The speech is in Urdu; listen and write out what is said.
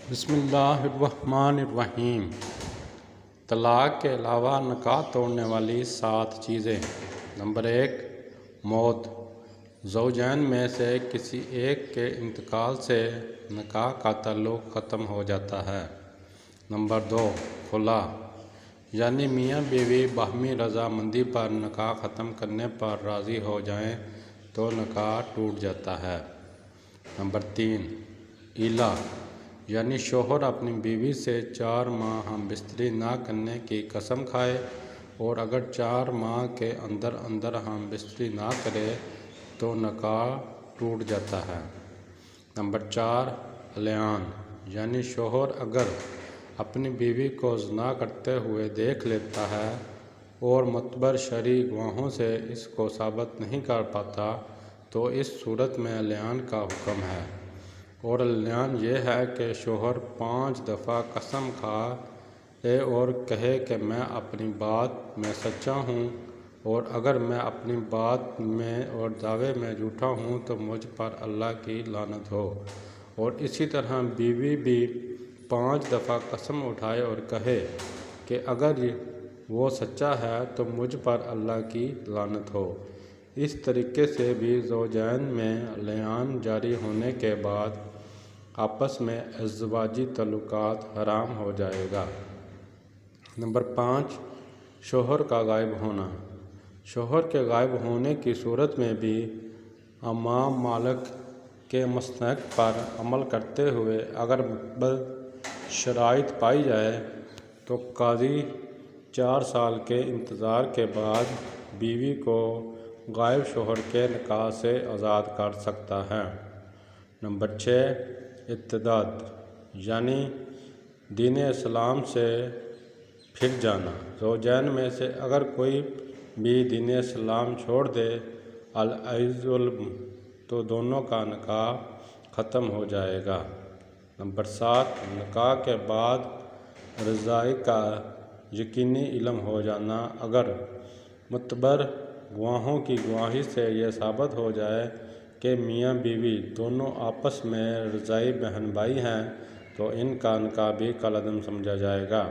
بسم اللہ الرحمن الرحیم۔ طلاق کے علاوہ نکاح توڑنے والی 7 چیزیں۔ نمبر 1، موت۔ زوجین میں سے کسی ایک کے انتقال سے نکاح کا تعلق ختم ہو جاتا ہے۔ نمبر 2، خلا، یعنی میاں بیوی باہمی رضامندی پر نکاح ختم کرنے پر راضی ہو جائیں تو نکاح ٹوٹ جاتا ہے۔ نمبر 3، ایلا، یعنی شوہر اپنی بیوی سے 4 ماہ ہم بستری نہ کرنے کی قسم کھائے اور اگر 4 ماہ کے اندر ہم بستری نہ کرے تو نکاح ٹوٹ جاتا ہے۔ نمبر 4، الیان، یعنی شوہر اگر اپنی بیوی کو زنا کرتے ہوئے دیکھ لیتا ہے اور معتبر شرعی گواہوں سے اس کو ثابت نہیں کر پاتا تو اس صورت میں الیان کا حکم ہے، اور الیان یہ ہے کہ شوہر 5 دفعہ قسم کھائے اور کہے کہ میں اپنی بات میں سچا ہوں، اور اگر میں اپنی بات میں اور دعوے میں جھوٹا ہوں تو مجھ پر اللہ کی لعنت ہو، اور اسی طرح بیوی بھی 5 دفعہ قسم اٹھائے اور کہے کہ اگر وہ سچا ہے تو مجھ پر اللہ کی لعنت ہو۔ اس طریقے سے بھی زوجین میں الیان جاری ہونے کے بعد آپس میں ازدواجی تعلقات حرام ہو جائے گا۔ نمبر 5، شوہر کا غائب ہونا۔ شوہر کے غائب ہونے کی صورت میں بھی امام مالک کے مستحق پر عمل کرتے ہوئے اگر مثبت شرائط پائی جائے تو قاضی 4 سال کے انتظار کے بعد بیوی کو غائب شوہر کے نکاح سے آزاد کر سکتا ہے۔ نمبر 6، ارتداد، یعنی دین اسلام سے پھر جانا۔ زوجین میں سے اگر کوئی بھی دین اسلام چھوڑ دے الظلم تو دونوں کا نکاح ختم ہو جائے گا۔ نمبر 7، نکاح کے بعد رجائی کا یقینی علم ہو جانا۔ اگر معتبر گواہوں کی گواہی سے یہ ثابت ہو جائے کہ میاں بیوی دونوں آپس میں رضاعی بہن بھائی ہیں تو ان کا نکاح بھی کالعدم سمجھا جائے گا۔